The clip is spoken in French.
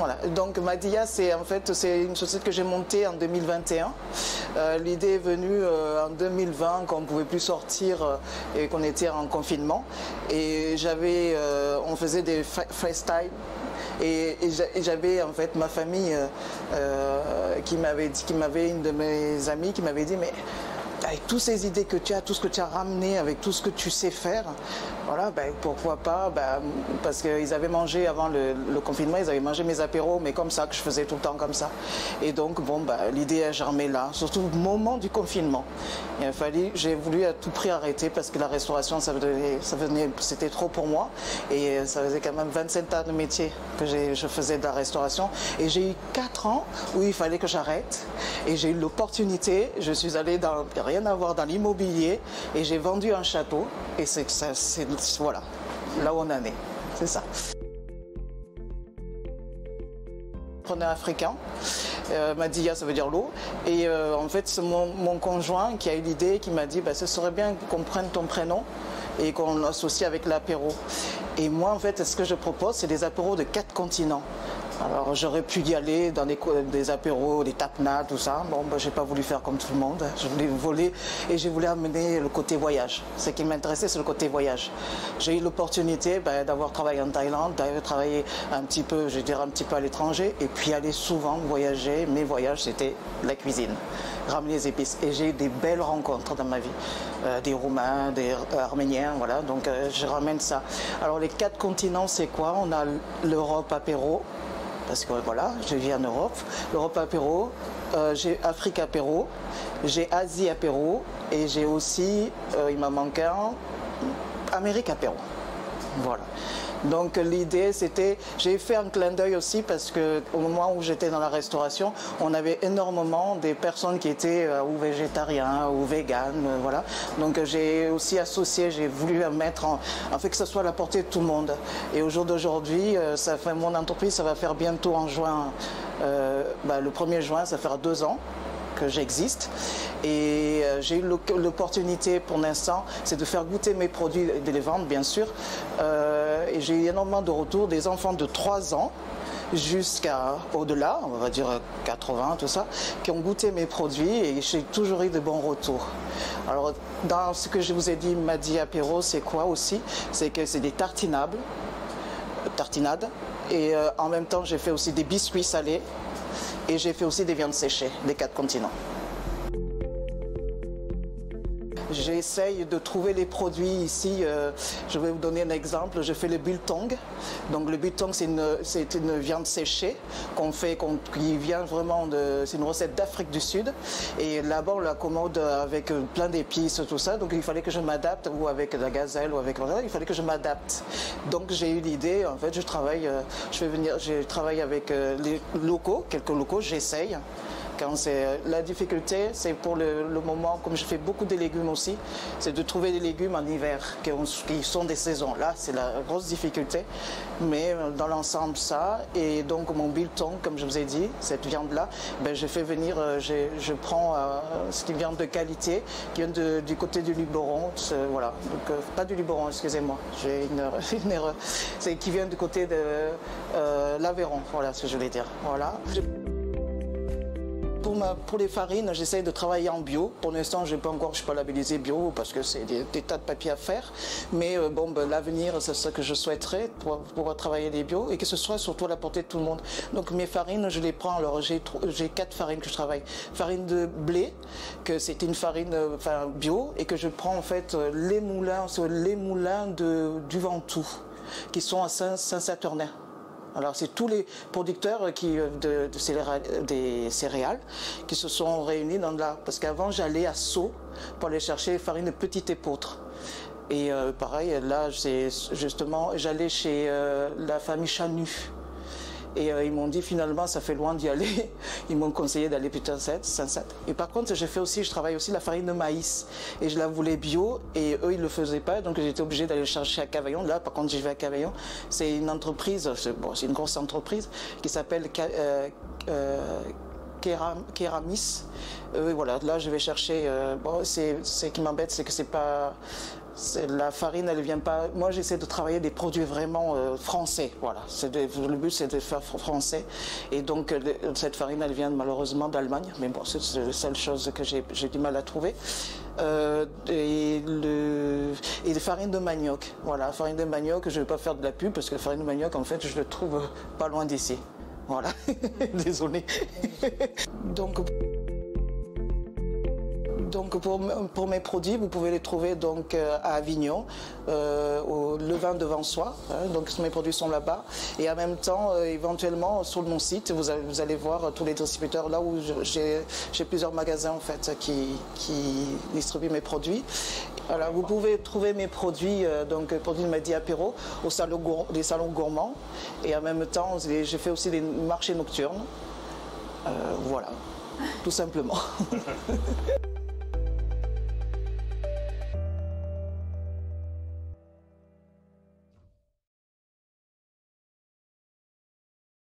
Voilà. Donc Madia, c'est en fait c'est une société que j'ai montée en 2021. L'idée est venue en 2020 quand on ne pouvait plus sortir et qu'on était en confinement. Et on faisait des freestyle. Et j'avais en fait ma famille une de mes amies qui m'avait dit mais avec toutes ces idées que tu as, tout ce que tu as ramené, avec tout ce que tu sais faire, voilà, ben, pourquoi pas, ben, parce qu'ils avaient mangé avant le confinement, ils avaient mangé mes apéros, mais comme ça, que je faisais tout le temps comme ça. Et donc, bon, ben, l'idée a germé là, surtout au moment du confinement. J'ai voulu à tout prix arrêter parce que la restauration, c'était trop pour moi. Et ça faisait quand même 27 ans de métier que je faisais de la restauration. Et j'ai eu 4 ans où il fallait que j'arrête. Et j'ai eu l'opportunité, je suis allée dans rien à voir dans l'immobilier et j'ai vendu un château. Et voilà, là où on en est, c'est ça. Preneur africain, Madia ça veut dire l'eau, et en fait c'est mon conjoint qui a eu l'idée, qui m'a dit bah, ce serait bien qu'on prenne ton prénom et qu'on l'associe avec l'apéro. Et moi en fait ce que je propose c'est des apéros de 4 continents. Alors j'aurais pu y aller dans des apéros, des tapenades, tout ça. Bon, ben, j'ai pas voulu faire comme tout le monde. Je voulais voler et je voulais amener le côté voyage. Ce qui m'intéressait, c'est le côté voyage. J'ai eu l'opportunité d'avoir travaillé en Thaïlande, d'avoir travaillé un petit peu, je dirais un petit peu à l'étranger, et puis aller souvent voyager. Mes voyages, c'était la cuisine, ramener les épices. Et j'ai eu des belles rencontres dans ma vie. Des Roumains, des Arméniens, voilà. Donc je ramène ça. Alors les 4 continents, c'est quoi? On a l'Europe apéro. Parce que voilà, je vis en Europe. L'Europe apéro, j'ai Afrique apéro, j'ai Asie apéro et j'ai aussi, il m'en manque un, Amérique apéro. Voilà. Donc l'idée c'était, j'ai fait un clin d'œil aussi parce qu'au moment où j'étais dans la restauration, on avait énormément des personnes qui étaient ou végétariens ou véganes, voilà. Donc j'ai aussi associé, j'ai voulu mettre en fait que ce soit à la portée de tout le monde. Et au jour d'aujourd'hui, mon entreprise, ça va faire bientôt en juin, le 1er juin, ça fera 2 ans que j'existe et j'ai eu l'opportunité pour l'instant c'est de faire goûter mes produits et de les vendre bien sûr et j'ai eu énormément de retours des enfants de 3 ans jusqu'à au-delà, on va dire 80, tout ça, qui ont goûté mes produits et j'ai toujours eu de bons retours. Alors dans ce que je vous ai dit, Madia apéro, c'est quoi aussi? C'est que c'est des tartinades et en même temps j'ai fait aussi des biscuits salés. Et j'ai fait aussi des viandes séchées des 4 continents. J'essaye de trouver les produits ici. Je vais vous donner un exemple. Je fais le biltong. Donc le biltong, c'est une viande séchée qui vient vraiment c'est une recette d'Afrique du Sud. Et là-bas, on la commande avec plein d'épices, tout ça. Donc il fallait que je m'adapte, ou avec de la gazelle, ou avec il fallait que je m'adapte. Donc j'ai eu l'idée. En fait, je travaille avec les locaux, quelques locaux. J'essaye. La difficulté, c'est pour le moment, comme je fais beaucoup de légumes aussi, c'est de trouver des légumes en hiver qui sont des saisons. Là, c'est la grosse difficulté, mais dans l'ensemble, ça. Et donc, mon biltong, comme je vous ai dit, cette viande-là, je fais venir, je prends cette viande de qualité qui vient du côté du Luberon. Voilà, donc, pas du Luberon, excusez-moi, j'ai une erreur. C'est qui vient du côté de l'Aveyron, voilà ce que je voulais dire. Voilà. Pour les farines, j'essaie de travailler en bio. Pour l'instant, je ne suis pas labellisé bio parce que c'est des tas de papiers à faire. Mais l'avenir, c'est ce que je souhaiterais pour pouvoir travailler les bio et que ce soit surtout à la portée de tout le monde. Donc mes farines, je les prends. Alors j'ai 4 farines que je travaille. Farine de blé, que c'est une farine bio et que je prends en fait les moulins du Ventoux qui sont à Saint-Saturnin. Alors c'est tous les producteurs des céréales qui se sont réunis parce qu'avant j'allais à Sceaux pour aller chercher farine de petite épeautre. Et pareil, là j'allais chez la famille Chanu. Et ils m'ont dit finalement ça fait loin d'y aller. Ils m'ont conseillé d'aller plutôt à Saint-Saturnin. Et par contre je travaille aussi la farine de maïs. Et je la voulais bio et eux ils ne le faisaient pas. Donc j'étais obligée d'aller chercher à Cavaillon. Là par contre j'y vais à Cavaillon. C'est une entreprise, c'est une grosse entreprise qui s'appelle Kéramis. Voilà, là je vais chercher. Ce qui m'embête c'est que c'est pas La farine, elle vient pas. Moi, j'essaie de travailler des produits vraiment français. Voilà. Le but, c'est de faire français. Et donc, cette farine, elle vient malheureusement d'Allemagne. Mais bon, c'est la seule chose que j'ai du mal à trouver. Et des farines de manioc. Voilà, farine de manioc, je ne vais pas faire de la pub parce que la farine de manioc, en fait, je le trouve pas loin d'ici. Voilà. Désolé. Donc pour mes produits, vous pouvez les trouver donc à Avignon, au Levain devant soi. Hein, donc mes produits sont là-bas. Et en même temps, éventuellement, sur mon site, vous allez voir tous les distributeurs là où j'ai plusieurs magasins en fait qui distribuent mes produits. Voilà, vous pouvez trouver mes produits, donc produits de Madi Apéro, les salons gourmands. Et en même temps, j'ai fait aussi des marchés nocturnes. Voilà, tout simplement.